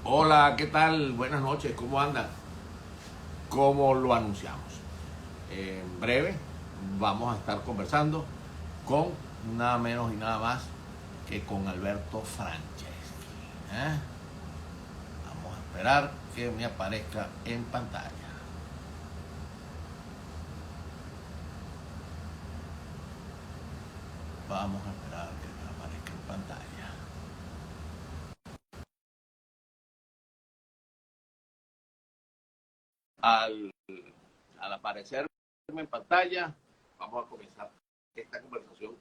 Hola, ¿qué tal? Buenas noches, ¿cómo andan? Como lo anunciamos, en breve vamos a estar conversando con nada menos y nada más que con Alberto Franceschi. ¿eh? Vamos a esperar que me aparezca en pantalla. Vamos a esperar que me aparezca en pantalla. Al, al aparecerme en pantalla, vamos a comenzar esta conversación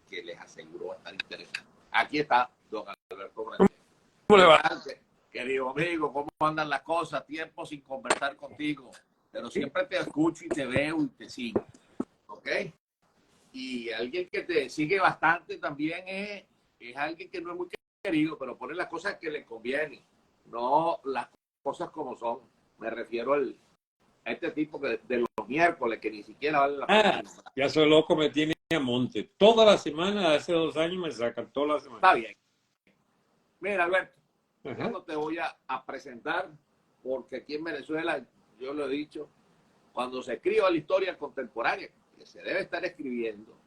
que les aseguro va a estar interesante. Aquí está don Alberto Franceschi. ¿Cómo le ¿Qué va? tal, querido amigo? ¿Cómo andan las cosas? Tiempo sin conversar contigo, pero siempre te escucho y te veo y te sigo, ¿ok? Y alguien que te sigue bastante también es alguien que no es muy querido, pero pone las cosas que le convienen, no las cosas como son. Me refiero a este tipo de los miércoles que ni siquiera vale la pena Ah, nombrar. ya soy loco, me tiene a monte. Toda la semana, hace 2 años me sacan toda la semana. Está bien. Mira, Alberto, yo Ajá. no te voy a presentar porque aquí en Venezuela, yo lo he dicho, cuando se escriba la historia contemporánea, que se debe estar escribiendo,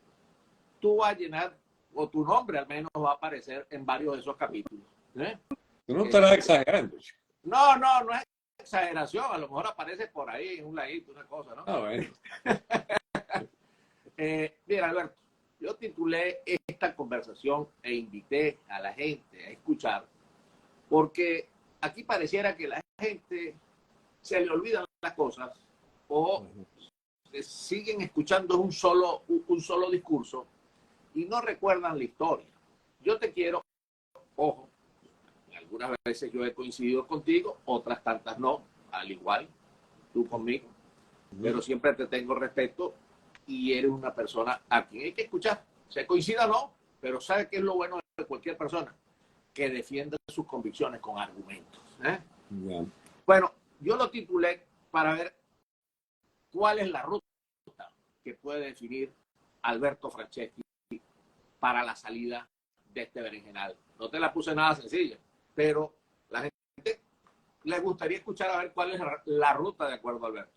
tú vas a llenar, o tu nombre al menos va a aparecer en varios de esos capítulos. ¿eh? Tú no estarás Este, exagerando, chico. no es exageración, a lo mejor aparece por ahí en un ladito, una cosa, ¿no? Ah, bueno. Mira, Alberto, yo titulé esta conversación e invité a la gente a escuchar, porque aquí pareciera que la gente se le olvidan las cosas o siguen escuchando un solo discurso y no recuerdan la historia. Yo te quiero, ojo, algunas veces yo he coincidido contigo, otras tantas no, al igual tú conmigo, pero siempre te tengo respeto y eres una persona a quien hay que escuchar. Se coincida o no, pero sabe que es lo bueno de cualquier persona, que defienda sus convicciones con argumentos. Ya. Bueno, yo lo titulé para ver cuál es la ruta que puede definir Alberto Franceschi para la salida de este berenjenal. No te la puse nada sencilla, pero la gente le gustaría escuchar a ver cuál es la ruta de acuerdo a Alberto.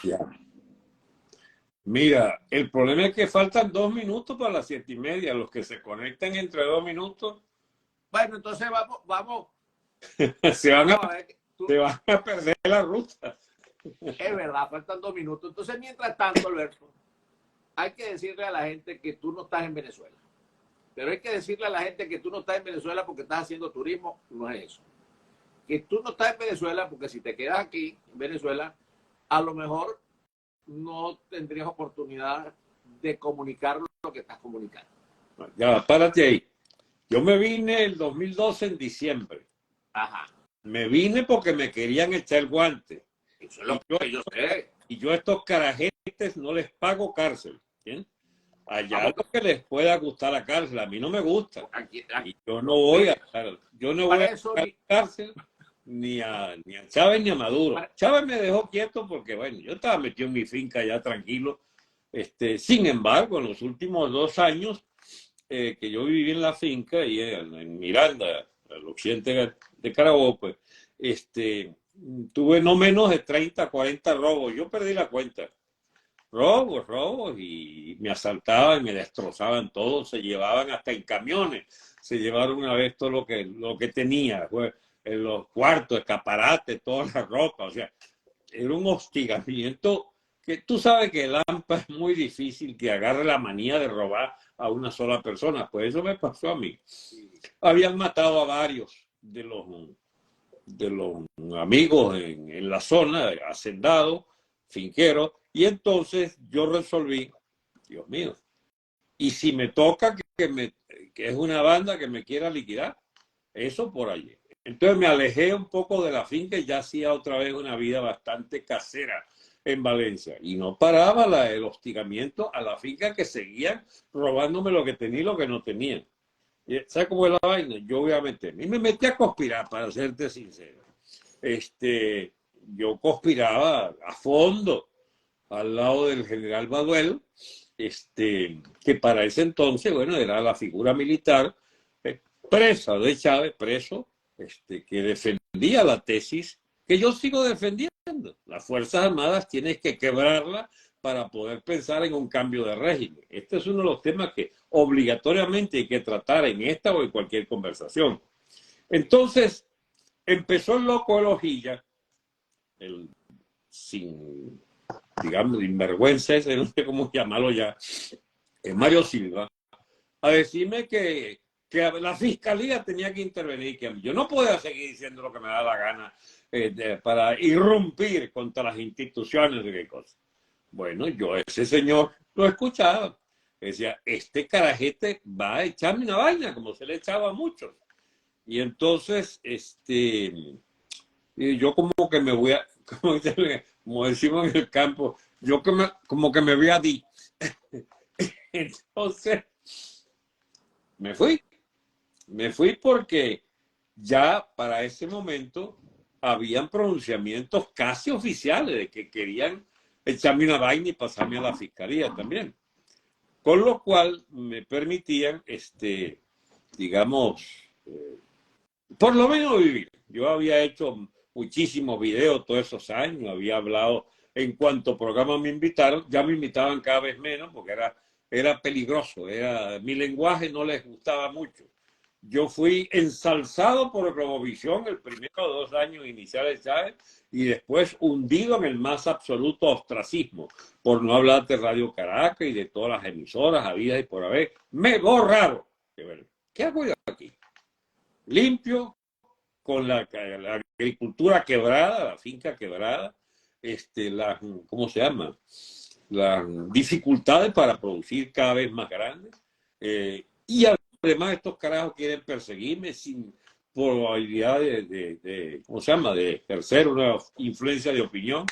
Ya. Mira, el problema es que faltan 2 minutos para las 7:30. Los que se conectan entre 2 minutos Bueno, entonces se van a, vamos a ver. Tú, se van a perder la ruta. es verdad, faltan 2 minutos. Entonces, mientras tanto, Alberto, hay que decirle a la gente que tú no estás en Venezuela. Pero hay que decirle a la gente que tú no estás en Venezuela porque estás haciendo turismo, no es eso. Que tú no estás en Venezuela porque si te quedas aquí, en Venezuela, a lo mejor no tendrías oportunidad de comunicar lo que estás comunicando. Ya, párate ahí. Yo me vine el 2012 en diciembre. Ajá. Me vine porque me querían echar el guante. Eso es Y lo yo, que yo sé. y yo a estos carajetes no les pago cárcel. ¿Bien? Ah, Allá porque lo que les pueda gustar la cárcel, a mí no me gusta. aquí, Y yo no voy a, mire, yo no voy para a eso la cárcel ni a Chávez ni a Maduro. para, Chávez me dejó quieto porque, bueno, yo estaba metido en mi finca ya tranquilo. Sin embargo, en los últimos 2 años que yo viví en la finca y en Miranda, al occidente de Carabobo, pues, tuve no menos de 30, 40 robos. Yo perdí la cuenta. Robos, y me asaltaban, me destrozaban todo, se llevaban hasta en camiones, se llevaron una vez todo lo que tenía, pues, en los cuartos, escaparates, toda la ropa, o sea, era un hostigamiento que tú sabes que el AMPA es muy difícil que agarre la manía de robar a una sola persona, pues eso me pasó a mí. Habían matado a varios de los amigos en la zona, hacendados, finqueros, y entonces yo resolví, Dios mío, y si me toca que es una banda que me quiera liquidar, eso por allí. Entonces me alejé un poco de la finca y ya hacía otra vez una vida bastante casera en Valencia. Y no paraba el hostigamiento a la finca que seguían robándome lo que tenía y lo que no tenía. ¿Sabes cómo es la vaina? Yo voy a meterme. Y me metí a conspirar, para serte sincero. Este, yo conspiraba a fondo al lado del general Baduel, que para ese entonces, bueno, era la figura militar presa de Chávez, preso, que defendía la tesis que yo sigo defendiendo. Las Fuerzas Armadas tienes que quebrarlas para poder pensar en un cambio de régimen. Este es uno de los temas que obligatoriamente hay que tratar en esta o en cualquier conversación. Entonces, empezó el loco de Lojilla, sin, digamos, sinvergüenza ese, no sé cómo llamarlo ya, Mario Silva, a decirme que la fiscalía tenía que intervenir, que yo no podía seguir diciendo lo que me da la gana para irrumpir contra las instituciones y qué cosa. Bueno, yo ese señor lo escuchaba. Decía, este carajete va a echarme una vaina, como se le echaba a muchos. Y entonces, y yo como que me voy a, como decimos en el campo, yo como que me voy a di. Entonces, me fui porque ya para ese momento habían pronunciamientos casi oficiales de que querían echarme una vaina y pasarme a la fiscalía también. Con lo cual me permitían, digamos, por lo menos vivir. Yo había hecho muchísimos videos todos esos años, había hablado en cuanto programas me invitaron, ya me invitaban cada vez menos porque era peligroso, mi lenguaje no les gustaba mucho. Yo fui ensalzado por Globovisión el primero 2 años iniciales de Chávez y después hundido en el más absoluto ostracismo, por no hablar de Radio Caracas y de todas las emisoras habidas y por haber. Me borraron. ¿Qué hago yo aquí? Limpio, con la agricultura quebrada, la finca quebrada, ¿cómo se llama? Las dificultades para producir cada vez más grandes. Y además estos carajos quieren perseguirme sin probabilidad ¿cómo se llama? De ejercer una influencia de opinión.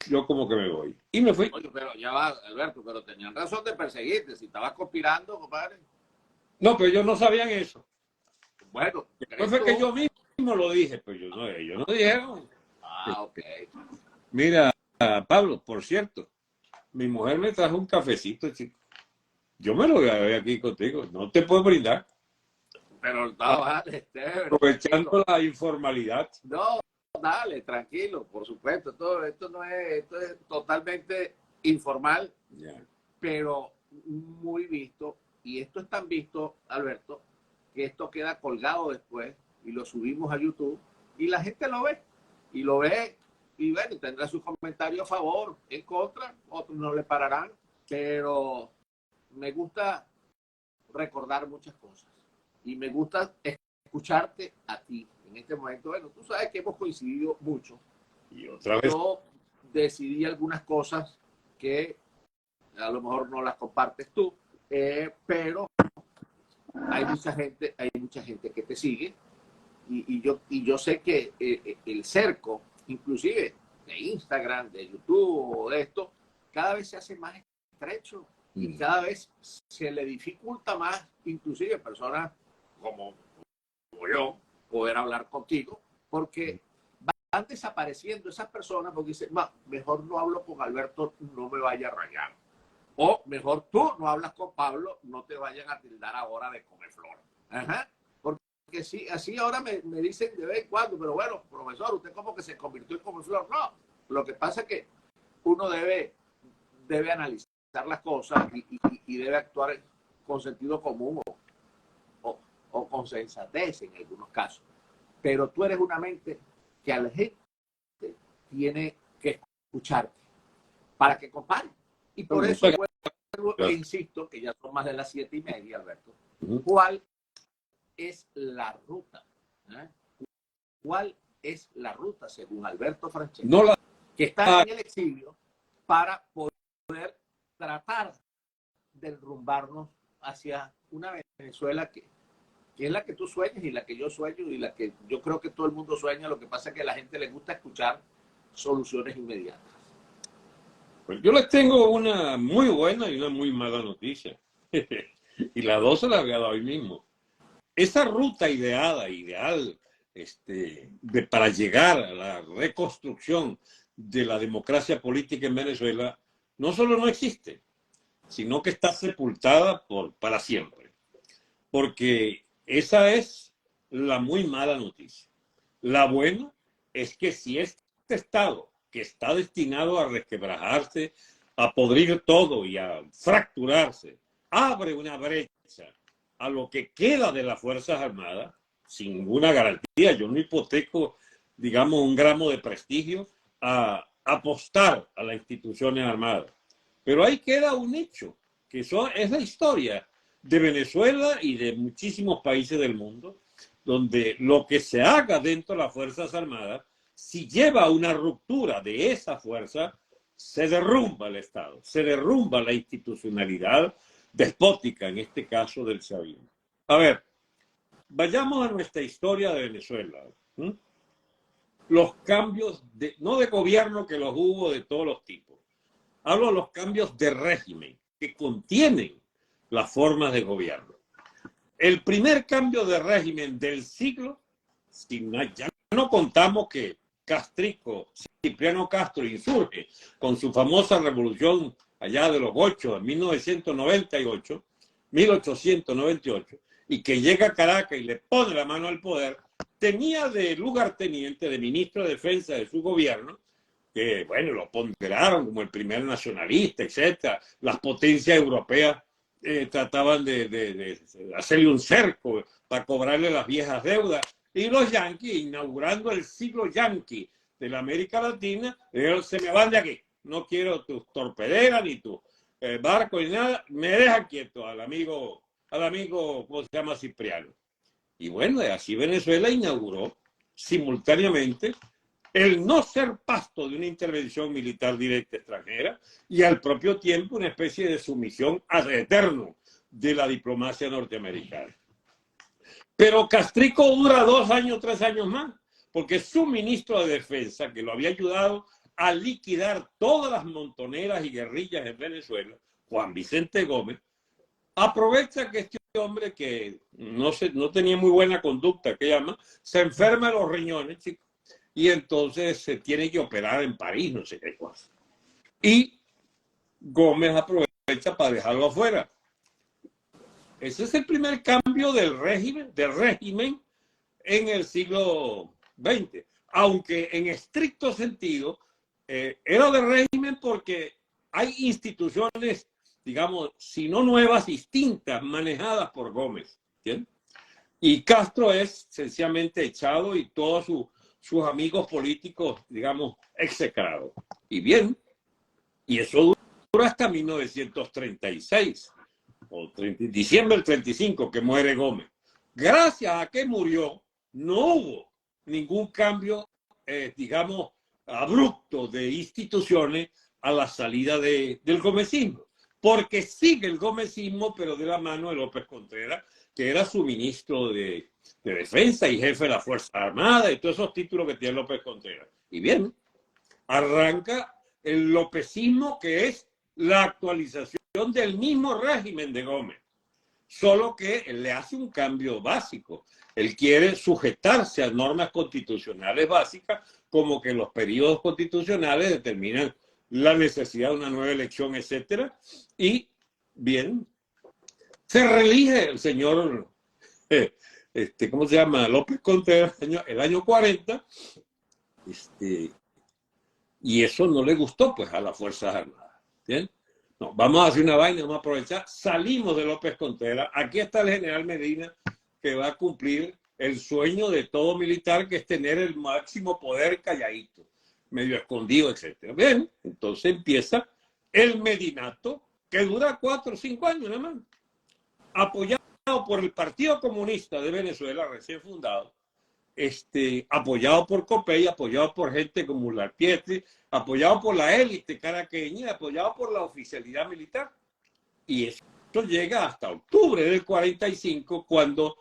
Yo como que me voy. Y me fui. Oye, pero ya va, Alberto, pero tenían razón de perseguirte. Si estabas conspirando, compadre. No, pero ellos no sabían eso. Bueno, después fue que yo mismo lo dije, pero ellos no dijeron. Ah, ok. Mira, Pablo, por cierto, mi mujer me trajo un cafecito, chico. Yo me lo voy a ver aquí contigo. No te puedo brindar. Pero no, vale, aprovechando la informalidad. No, dale, tranquilo, por supuesto. Esto es totalmente informal, Yeah. pero muy visto. Y esto es tan visto, Alberto, que esto queda colgado después y lo subimos a YouTube y la gente lo ve. Y lo ve y bueno, tendrá sus comentarios a favor, en contra, otros no le pararán, pero me gusta recordar muchas cosas y me gusta escucharte a ti en este momento. Bueno, tú sabes que hemos coincidido mucho y otra vez yo decidí algunas cosas que a lo mejor no las compartes tú, pero hay mucha gente que te sigue y yo sé que el cerco, inclusive de Instagram, de YouTube o de esto, cada vez se hace más estrecho y cada vez se le dificulta más, inclusive a personas como yo, poder hablar contigo, porque van desapareciendo esas personas porque dicen, mejor no hablo con Alberto, no me vaya a rayar. O mejor tú no hablas con Pablo, no te vayan a tildar ahora de comeflor. Ajá. Porque sí, así ahora me dicen de vez en cuando, pero bueno, profesor, usted como que se convirtió en comeflor. No, lo que pasa es que uno debe analizar las cosas y debe actuar con sentido común o con sensatez en algunos casos. Pero tú eres una mente que a la gente tiene que escucharte para que compare. Y por eso vuelvo e insisto, que ya son más de las 7:30, Alberto. ¿Cuál es la ruta? ¿Cuál es la ruta, según Alberto Francesco, que está en el exilio, para poder tratar de enrumbarnos hacia una Venezuela que es la que tú sueñas y la que yo sueño y la que yo creo que todo el mundo sueña? Lo que pasa es que a la gente le gusta escuchar soluciones inmediatas. Pues yo les tengo una muy buena y una muy mala noticia. Y las dos se las voy a dar hoy mismo. Esa ruta ideal, para llegar a la reconstrucción de la democracia política en Venezuela, no solo no existe, sino que está sepultada para siempre. Porque Esa es la muy mala noticia. La buena es que si este Estado, que está destinado a resquebrajarse, a podrir todo y a fracturarse, abre una brecha a lo que queda de las Fuerzas Armadas, sin ninguna garantía. Yo no hipoteco, digamos, un gramo de prestigio a apostar a las instituciones armadas. Pero ahí queda un hecho, que es la historia de Venezuela y de muchísimos países del mundo, donde lo que se haga dentro de las Fuerzas Armadas, si lleva a una ruptura de esa fuerza, se derrumba el Estado, se derrumba la institucionalidad despótica, en este caso del chavismo. A ver, vayamos a nuestra historia de Venezuela. Los cambios, no de gobierno, que los hubo de todos los tipos. Hablo de los cambios de régimen que contienen las formas de gobierno. El primer cambio de régimen del siglo, ya no contamos que Cipriano Castro insurge con su famosa revolución allá de los 8, en 1898, y que llega a Caracas y le pone la mano al poder, tenía de lugarteniente, de ministro de defensa de su gobierno, que, bueno, lo ponderaron como el primer nacionalista, etc. Las potencias europeas trataban de hacerle un cerco para cobrarle las viejas deudas. Y los yanquis, inaugurando el siglo yanqui de la América Latina, se me van de aquí. No quiero tus torpederas ni tus barcos ni nada. Me deja quieto al amigo, ¿cómo se llama? Cipriano. Y bueno, así Venezuela inauguró simultáneamente el no ser pasto de una intervención militar directa extranjera y al propio tiempo una especie de sumisión ad eterno de la diplomacia norteamericana. Pero Castrico dura 2 años, 3 años más, porque su ministro de Defensa, que lo había ayudado a liquidar todas las montoneras y guerrillas en Venezuela, Juan Vicente Gómez, aprovecha que este hombre, que no tenía muy buena conducta, que llama, se enferma de los riñones, chicos, y entonces se tiene que operar en París, no sé qué cosa. Y Gómez aprovecha para dejarlo afuera. Ese es el primer cambio del régimen en el siglo XX. Aunque en estricto sentido era de régimen porque hay instituciones, digamos, si no nuevas, distintas, manejadas por Gómez. ¿Entiendes? Y Castro es sencillamente echado y todos sus amigos políticos, digamos, execrados. Y bien, y eso duró hasta 1936. O diciembre del 35, que muere Gómez. Gracias a que murió, no hubo ningún cambio, digamos, abrupto de instituciones a la salida del gomecismo. Porque sigue el gomecismo, pero de la mano de López Contreras, que era su ministro de Defensa y jefe de la Fuerza Armada y todos esos títulos que tiene López Contreras. Y bien, arranca el lopecismo, que es la actualización del mismo régimen de Gómez, solo que él le hace un cambio básico. Él quiere sujetarse a normas constitucionales básicas, como que los periodos constitucionales determinan la necesidad de una nueva elección, etcétera. Y bien, se reelige el señor, ¿cómo se llama? López Contreras, el año 40, y eso no le gustó pues a las Fuerzas Armadas. ¿Bien? No, vamos a hacer una vaina, vamos a aprovechar. Salimos de López Contreras. Aquí está el general Medina, que va a cumplir el sueño de todo militar, que es tener el máximo poder calladito, medio escondido, etc. Bien, entonces empieza el medinato, que dura 4 o 5 años nada más, apoyado por el Partido Comunista de Venezuela, recién fundado, apoyado por Copey, apoyado por gente como Larpietri, apoyado por la élite caraqueña, apoyado por la oficialidad militar. Y eso llega hasta octubre del 45, cuando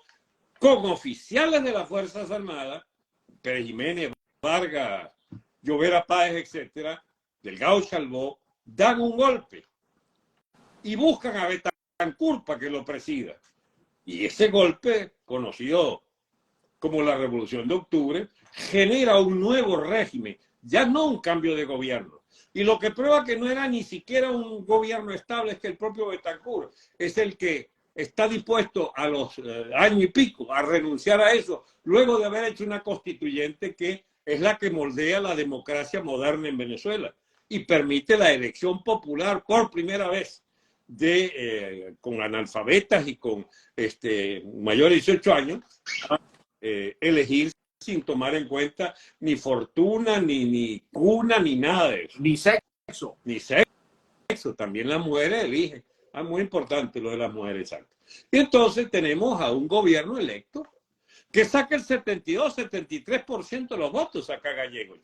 con oficiales de las Fuerzas Armadas, Pérez Jiménez, Vargas, Llovera Páez, etcétera, Delgado Chalbó, dan un golpe y buscan a Betancur para que lo presida. Y ese golpe, conocido como la Revolución de Octubre, genera un nuevo régimen, ya no un cambio de gobierno. Y lo que prueba que no era ni siquiera un gobierno estable es que el propio Betancur es el que está dispuesto a los año y pico a renunciar a eso, luego de haber hecho una constituyente que es la que moldea la democracia moderna en Venezuela y permite la elección popular por primera vez con analfabetas y con mayores de 18 años, elegir sin tomar en cuenta ni fortuna, ni cuna, ni nada de eso. Ni sexo. Ni sexo. También las mujeres eligen. Es muy importante lo de las mujeres, exacto. Y entonces tenemos a un gobierno electo que saca el 72-73% de los votos, saca Gallego.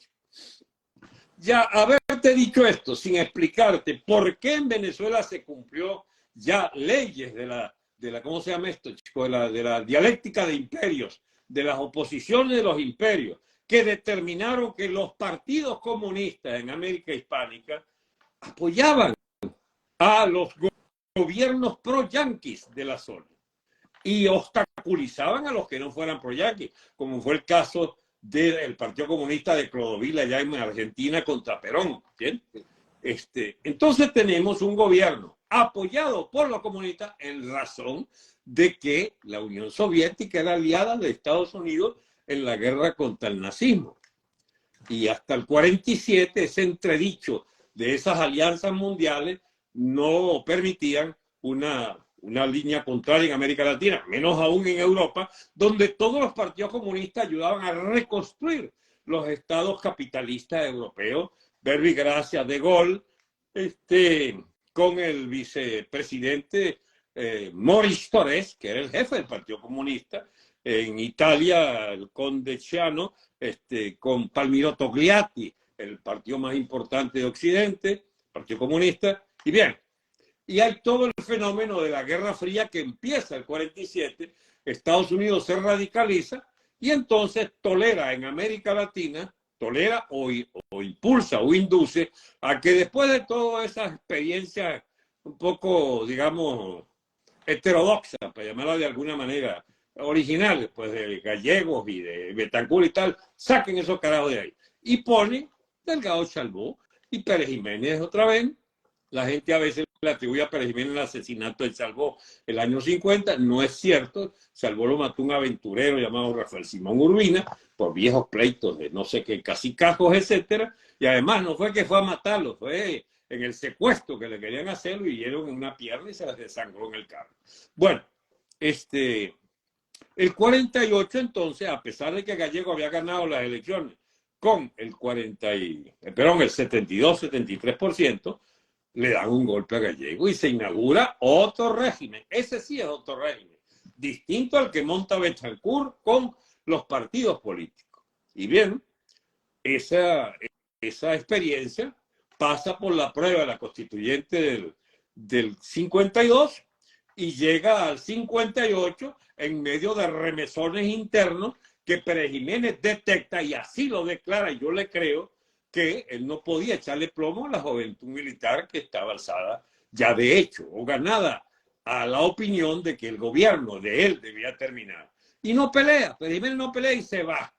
Ya haberte dicho esto sin explicarte por qué en Venezuela se cumplió ya leyes de la ¿cómo se llama esto, chico? De la dialéctica de imperios, de las oposiciones de los imperios, que determinaron que los partidos comunistas en América Hispánica apoyaban a los gobiernos pro-yanquis de la zona y obstaculizaban a los que no fueran pro-yanquis, como fue el caso del Partido Comunista de Clodovil allá en Argentina contra Perón. ¿Bien? Entonces tenemos un gobierno apoyado por los comunistas en razón de que la Unión Soviética era aliada de Estados Unidos en la guerra contra el nazismo. Y hasta el 47 ese entredicho de esas alianzas mundiales no permitían una línea contraria en América Latina, menos aún en Europa, donde todos los partidos comunistas ayudaban a reconstruir los estados capitalistas europeos. Verbigracia, De Gaulle, con el vicepresidente Maurice Thorez, que era el jefe del Partido Comunista, en Italia el conde Ciano, con Palmiro Togliatti, el partido más importante de Occidente, Partido Comunista, y bien, y hay todo el fenómeno de la Guerra Fría que empieza el 47, Estados Unidos se radicaliza y entonces tolera en América Latina, tolera o impulsa o induce a que después de todas esas experiencias un poco, digamos, heterodoxas, para llamarla de alguna manera, originales, pues de Gallegos y de Betancur y tal, saquen esos carajos de ahí. Y ponen Delgado Chalbaud y Pérez Jiménez otra vez. La gente a veces le atribuye a Pérez Jiménez el asesinato de Chalbaud el año 50. No es cierto. Chalbaud lo mató un aventurero llamado Rafael Simón Urbina por viejos pleitos de no sé qué cacicajos, etcétera. Y además no fue que fue a matarlo, fue en el secuestro que le querían hacer, lo hirieron en una pierna y se las desangró en el carro. Bueno, el 48 entonces, a pesar de que Gallego había ganado las elecciones con el 72-73%, le dan un golpe a Gallego y se inaugura otro régimen. Ese sí es otro régimen, distinto al que monta Betancur con los partidos políticos. Y bien, esa experiencia pasa por la prueba de la constituyente del 52 y llega al 58 en medio de remesones internos que Pérez Jiménez detecta y así lo declara, y yo le creo, que él no podía echarle plomo a la juventud militar que estaba alzada ya de hecho o ganada a la opinión de que el gobierno de él debía terminar. Y no pelea, Pérez Jiménez no pelea y se va.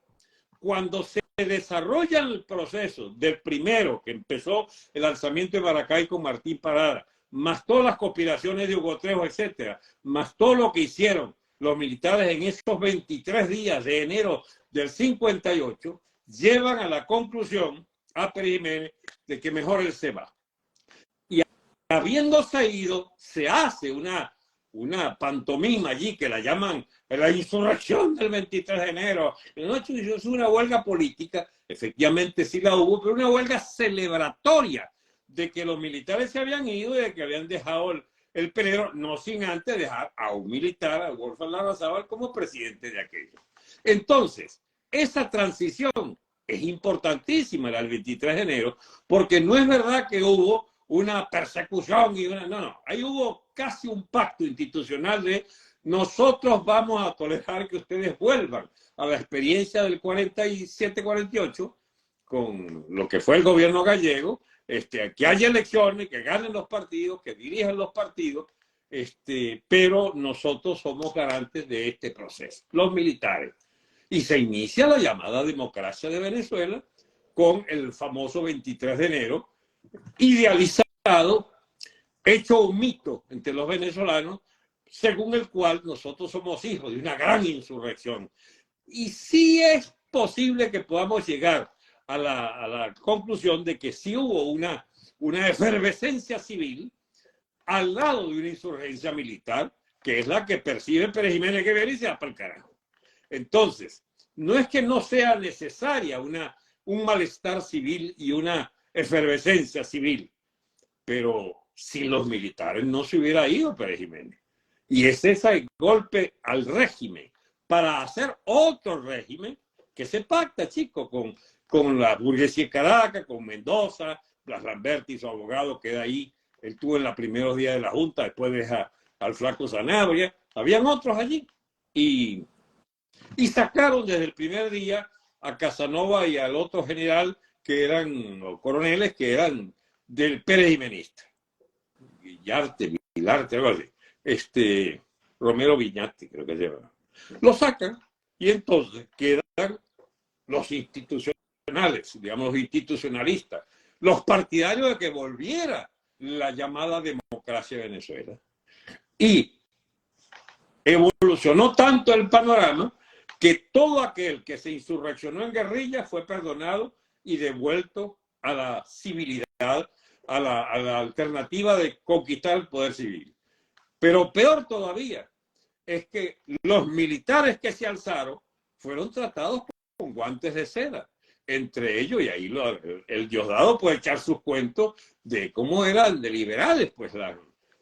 Cuando se desarrolla el proceso del primero, que empezó el alzamiento de Maracay con Martín Parada, más todas las conspiraciones de Hugo Trejo, etcétera, más todo lo que hicieron los militares en estos 23 días de enero del 58, llevan a la conclusión a Pérez Jiménez de que mejor él se va. Y habiéndose ido, se hace una pantomima allí que la llaman la insurrección del 23 de enero. No es una huelga política, efectivamente sí la hubo, pero una huelga celebratoria de que los militares se habían ido y de que habían dejado el peligro, no sin antes dejar a un militar, a Wolfgang Larrazábal, como presidente de aquello. Entonces, esa transición es importantísima, la del 23 de enero, porque no es verdad que hubo una persecución y no, ahí hubo casi un pacto institucional de nosotros vamos a tolerar que ustedes vuelvan a la experiencia del 47-48 con lo que fue el gobierno gallego, que haya elecciones, que ganen los partidos, que dirijan los partidos, pero nosotros somos garantes de este proceso, los militares. Y se inicia la llamada democracia de Venezuela con el famoso 23 de enero, idealizado, hecho un mito entre los venezolanos según el cual nosotros somos hijos de una gran insurrección. Y sí es posible que podamos llegar a la conclusión de que sí hubo una efervescencia civil al lado de una insurgencia militar, que es la que percibe Pérez Jiménez Guevara y se va para el carajo. Entonces, no es que no sea necesaria un malestar civil y una efervescencia civil, pero sin los militares no se hubiera ido Pérez Jiménez. Y es ese golpe al régimen para hacer otro régimen que se pacta, chico, con la burguesía de Caracas, con Mendoza, Blas Lamberti, su abogado, queda ahí. Él tuvo en los primeros días de la Junta, después deja al flaco Sanabria. Habían otros allí. Y sacaron desde el primer día a Casanova y al otro general que eran, o coroneles, que eran del Pérez Jimenista. Villarte, algo así. Romero Viñate, creo que se llama. Lo sacan y entonces quedan los institucionales, digamos, los institucionalistas, los partidarios de que volviera la llamada democracia de Venezuela. Y evolucionó tanto el panorama que todo aquel que se insurreccionó en guerrilla fue perdonado y devuelto a la civilidad, a la alternativa de conquistar el poder civil. Pero peor todavía es que los militares que se alzaron fueron tratados con guantes de seda. Entre ellos, y ahí el Diosdado puede echar sus cuentos de cómo eran de liberales, pues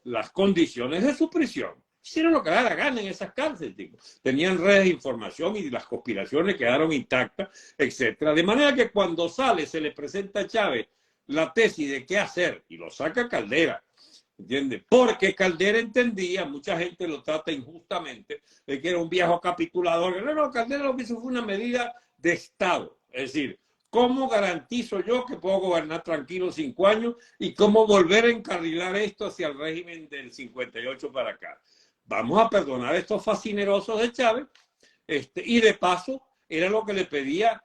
las condiciones de su prisión. Hicieron lo que da la gana en esas cárceles, digo. Tenían redes de información y las conspiraciones quedaron intactas, etc. De manera que cuando sale, se le presenta a Chávez la tesis de qué hacer, y lo saca Caldera, ¿entiendes? Porque Caldera entendía, mucha gente lo trata injustamente, de que era un viejo capitulador. No, Caldera lo que hizo fue una medida de Estado. Es decir, ¿cómo garantizo yo que puedo gobernar tranquilo 5 años y cómo volver a encarrilar esto hacia el régimen del 58 para acá? Vamos a perdonar a estos fascinerosos de Chávez, y de paso era lo que le pedía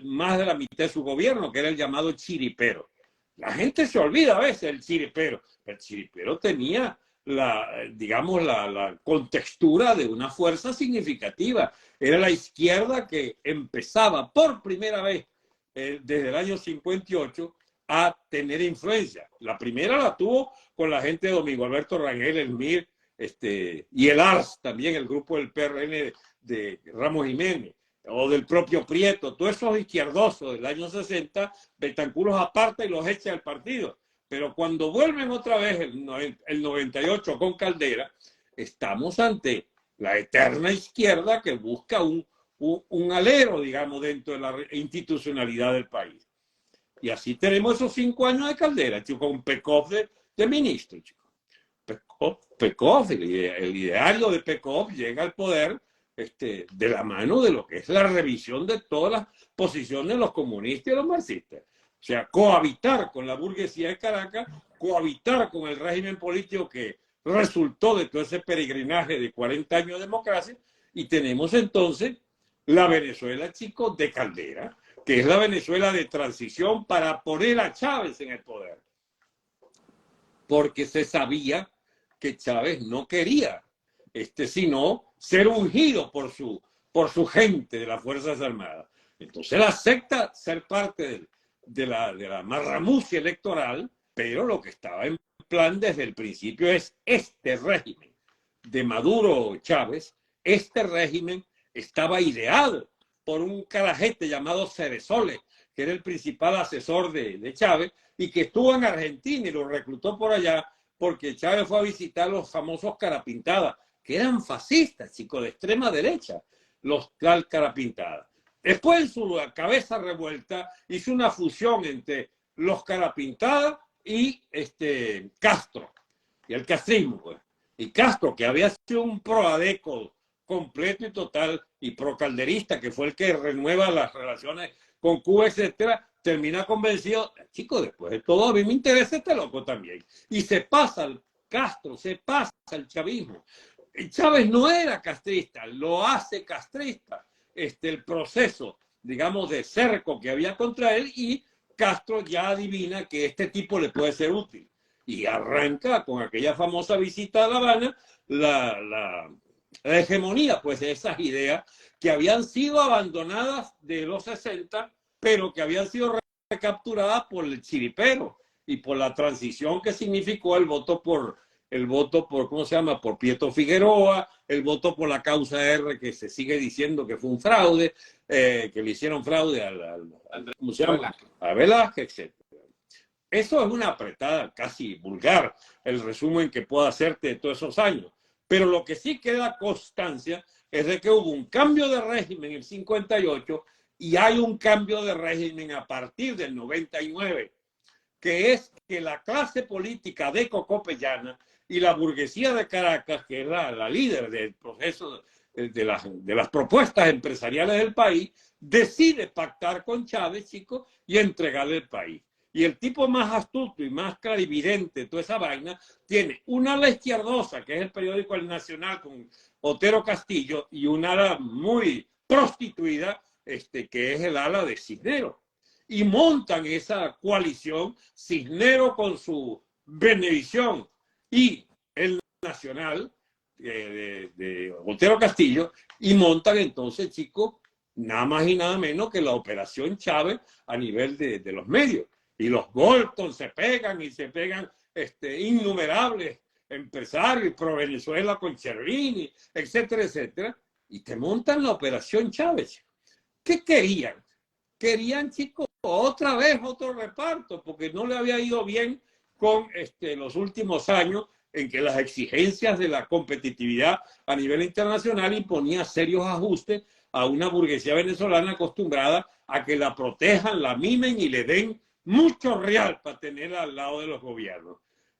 más de la mitad de su gobierno, que era el llamado chiripero. La gente se olvida a veces del chiripero. El chiripero tenía la contextura de una fuerza significativa. Era la izquierda que empezaba por primera vez desde el año 58 a tener influencia. La primera la tuvo con la gente de Domingo Alberto Rangel, el MIR, y el ARS también, el grupo del PRN de Ramos Jiménez, o del propio Prieto. Todos esos izquierdosos del año 60, Betancur los aparta y los echa del partido. Pero cuando vuelven otra vez el 98 con Caldera, estamos ante la eterna izquierda que busca un alero, digamos, dentro de la institucionalidad del país. Y así tenemos esos 5 años de Caldera, chico, con Pekov de ministro, chico. Pekov, el ideario de Pekov llega al poder de la mano de lo que es la revisión de todas las posiciones de los comunistas y los marxistas. O sea, cohabitar con la burguesía de Caracas, cohabitar con el régimen político que resultó de todo ese peregrinaje de 40 años de democracia, y tenemos entonces la Venezuela, chicos, de Caldera, que es la Venezuela de transición para poner a Chávez en el poder. Porque se sabía que Chávez no quería sino ser ungido por su gente de las Fuerzas Armadas. Entonces él acepta ser parte de la marramucia electoral, pero lo que estaba en plan desde el principio es este régimen de Maduro Chávez. Este régimen estaba ideado por un carajete llamado Ceresole, que era el principal asesor de Chávez y que estuvo en Argentina y lo reclutó por allá porque Chávez fue a visitar los famosos Carapintada, que eran fascistas, chicos, de extrema derecha, los tal Carapintada. Después, en su cabeza revuelta, hizo una fusión entre los Carapintada y Castro, y el castrismo, pues. Y Castro, que había sido un proadeco completo y total, y procalderista, que fue el que renueva las relaciones con Cuba, etcétera, termina convencido, chicos, después de todo, a mí me interesa este loco también. Y se pasa al Castro, se pasa al chavismo. Chávez no era castrista, lo hace castrista. El proceso, digamos, de cerco que había contra él, y Castro ya adivina que este tipo le puede ser útil. Y arranca con aquella famosa visita a La Habana la hegemonía pues, de esas ideas que habían sido abandonadas de los 60, pero que habían sido recapturadas por el chiripero y por la transición que significó el voto por, ¿cómo se llama?, por Pietro Figueroa, el voto por la causa R, que se sigue diciendo que fue un fraude, que le hicieron fraude ¿cómo se llama?, a Velázquez, etc. Eso es una apretada casi vulgar, el resumen que puedo hacerte de todos esos años. Pero lo que sí queda constancia es de que hubo un cambio de régimen en el 58 y hay un cambio de régimen a partir del 99, que es que la clase política de Cocopellana y la burguesía de Caracas, que es la líder del proceso de las propuestas empresariales del país, decide pactar con Chávez, chicos, y entregarle el país. Y el tipo más astuto y más clarividente de toda esa vaina tiene una ala izquierdosa, que es el periódico El Nacional con Otero Castillo, y una ala muy prostituida, que es el ala de Cisneros. Y montan esa coalición, Cisneros con su Venevisión y el Nacional de Otero Castillo, y montan entonces, chicos, nada más y nada menos que la Operación Chávez a nivel de los medios. Y los Golton se pegan y se pegan innumerables empresarios, Pro Venezuela con Chervini, etcétera, etcétera, y te montan la Operación Chávez. ¿Qué querían? Querían, chicos, otra vez otro reparto, porque no le había ido bien con los últimos años en que las exigencias de la competitividad a nivel internacional imponían serios ajustes a una burguesía venezolana acostumbrada a que la protejan, la mimen y le den mucho real para tener al lado de los gobiernos.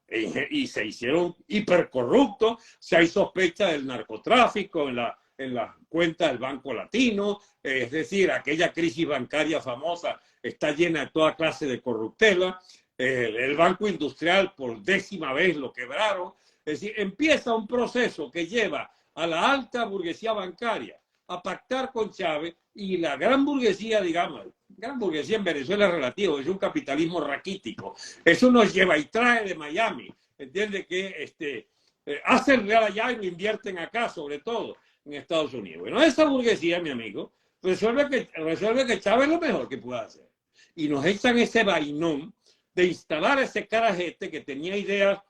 Y se hicieron hipercorruptos, si hay sospecha del narcotráfico en la cuenta del Banco Latino, es decir, aquella crisis bancaria famosa está llena de toda clase de corruptela, el Banco Industrial por 10ª vez lo quebraron, es decir, empieza un proceso que lleva a la alta burguesía bancaria a pactar con Chávez y la gran burguesía, digamos, gran burguesía en Venezuela es relativo, es un capitalismo raquítico, eso nos lleva y trae de Miami, entiende que hacen real allá y lo invierten acá, sobre todo en Estados Unidos. Bueno, esa burguesía, mi amigo, resuelve que Chávez es lo mejor que puede hacer. Y nos echan ese vainón de instalar ese carajete que tenía ideas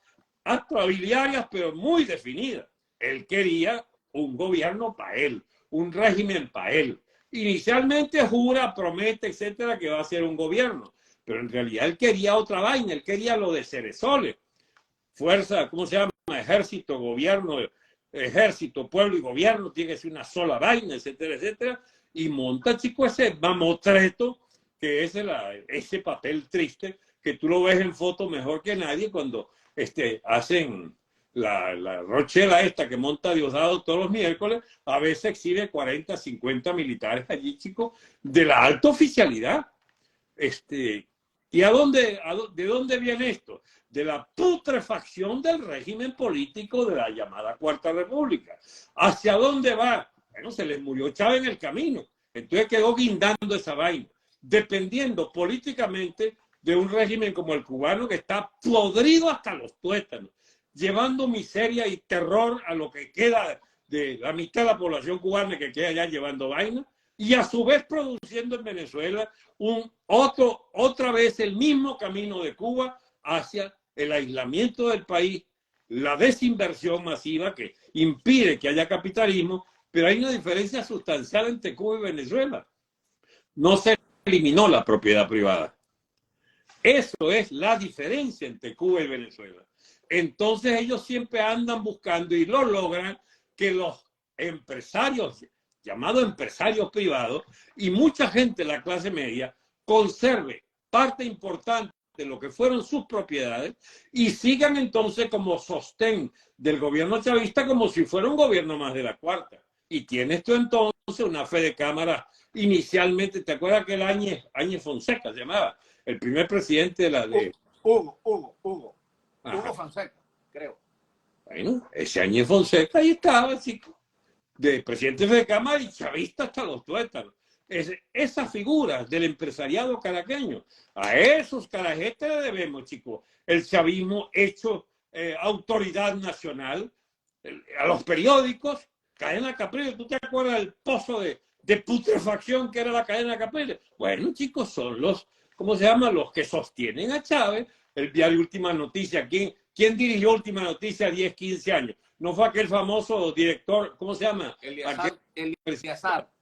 atrabiliarias, pero muy definidas. Él quería un gobierno para él, un régimen para él. Inicialmente jura, promete, etcétera, que va a ser un gobierno, pero en realidad él quería otra vaina, él quería lo de Cerezoles. Fuerza, ¿cómo se llama? Ejército, gobierno, ejército, pueblo y gobierno, tiene que ser una sola vaina, etcétera, etcétera, y monta, chico, ese mamotreto, que es ese papel triste, que tú lo ves en foto mejor que nadie cuando hacen la Rochela esta que monta Diosdado todos los miércoles, a veces exhibe 40, 50 militares allí, chicos, de la alta oficialidad. ¿Y de dónde viene esto? De la putrefacción del régimen político de la llamada Cuarta República. ¿Hacia dónde va? Bueno, se les murió Chávez en el camino. Entonces quedó guindando esa vaina, dependiendo políticamente de un régimen como el cubano que está podrido hasta los tuétanos, llevando miseria y terror a lo que queda de la mitad de la población cubana que queda allá llevando vaina, y a su vez produciendo en Venezuela otra vez el mismo camino de Cuba hacia el aislamiento del país, la desinversión masiva que impide que haya capitalismo, pero hay una diferencia sustancial entre Cuba y Venezuela. No se eliminó la propiedad privada. Eso es la diferencia entre Cuba y Venezuela. Entonces ellos siempre andan buscando y lo logran que los empresarios, llamados empresarios privados, y mucha gente de la clase media conserve parte importante de lo que fueron sus propiedades y sigan entonces como sostén del gobierno chavista como si fuera un gobierno más de la Cuarta. Y tienes tú entonces una fe de cámara inicialmente, ¿te acuerdas que el Áñez Fonseca se llamaba? El primer presidente de la... Hugo Fonseca, creo. Bueno, ese Áñez Fonseca ahí estaba, chico, de presidente de Cámara y chavista hasta los tuétanos. esas figuras del empresariado caraqueño. A esos carajetes le debemos, chicos, el chavismo hecho autoridad nacional, a los periódicos, cadena Capriles. ¿Tú te acuerdas del pozo de putrefacción que era la cadena Capriles? Bueno, chicos, son los, ¿cómo se llama? Los que sostienen a Chávez. El diario Última Noticia. ¿Quién dirigió Última Noticia 10, 15 años? No fue aquel famoso director, ¿cómo se llama? Eliezer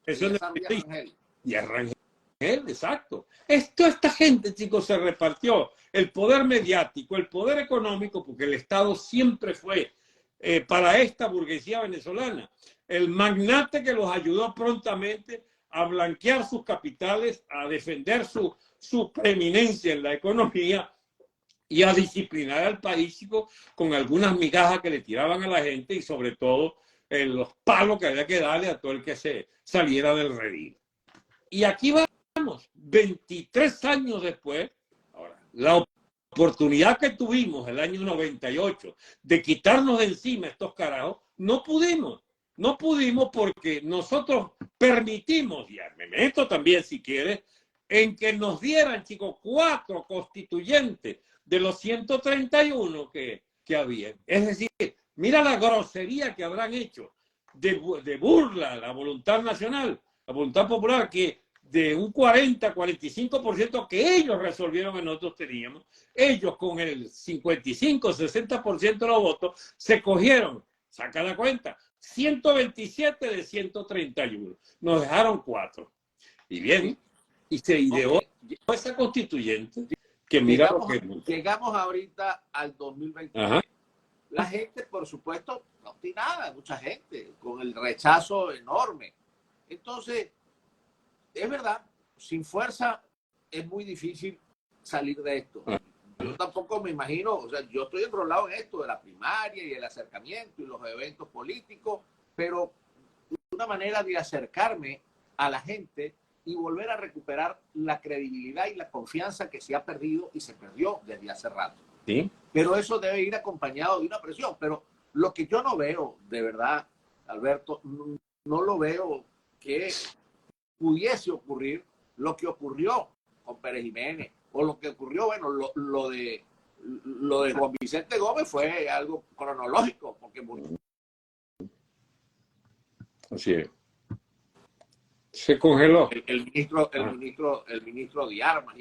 Villarrangel. Villarrangel, exacto. Toda esta gente, chicos, se repartió el poder mediático, el poder económico, porque el Estado siempre fue para esta burguesía venezolana el magnate que los ayudó prontamente a blanquear sus capitales, a defender su preeminencia en la economía y a disciplinar al país, chicos, con algunas migajas que le tiraban a la gente y sobre todo los palos que había que darle a todo el que se saliera del redil. Y aquí vamos, 23 años después, ahora, la oportunidad que tuvimos el año 98 de quitarnos de encima estos carajos, no pudimos porque nosotros permitimos, y me meto también si quieres, en que nos dieran, chicos, 4 constituyentes de los 131 que había. Es decir, mira la grosería que habrán hecho de burla a la voluntad nacional, la voluntad popular, que de un 40-45% que ellos resolvieron que nosotros teníamos, ellos con el 55-60% de los votos se cogieron, saca la cuenta, 127 de 131. Nos dejaron 4. Y bien, y se ideó esa constituyente que mira llegamos ahorita al 2023. Ajá. La gente, por supuesto, no tiene nada, mucha gente, con el rechazo enorme. Entonces, es verdad, sin fuerza es muy difícil salir de esto. Yo tampoco me imagino, o sea, yo estoy enrolado en esto de la primaria y el acercamiento y los eventos políticos, pero una manera de acercarme a la gente y volver a recuperar la credibilidad y la confianza que se ha perdido y se perdió desde hace rato. ¿Sí? Pero eso debe ir acompañado de una presión. Pero lo que yo no veo, de verdad, Alberto, no lo veo que pudiese ocurrir lo que ocurrió con Pérez Jiménez, o lo que ocurrió, bueno, lo de Juan Vicente Gómez fue algo cronológico, porque así es. Se congeló. El ministro de Armas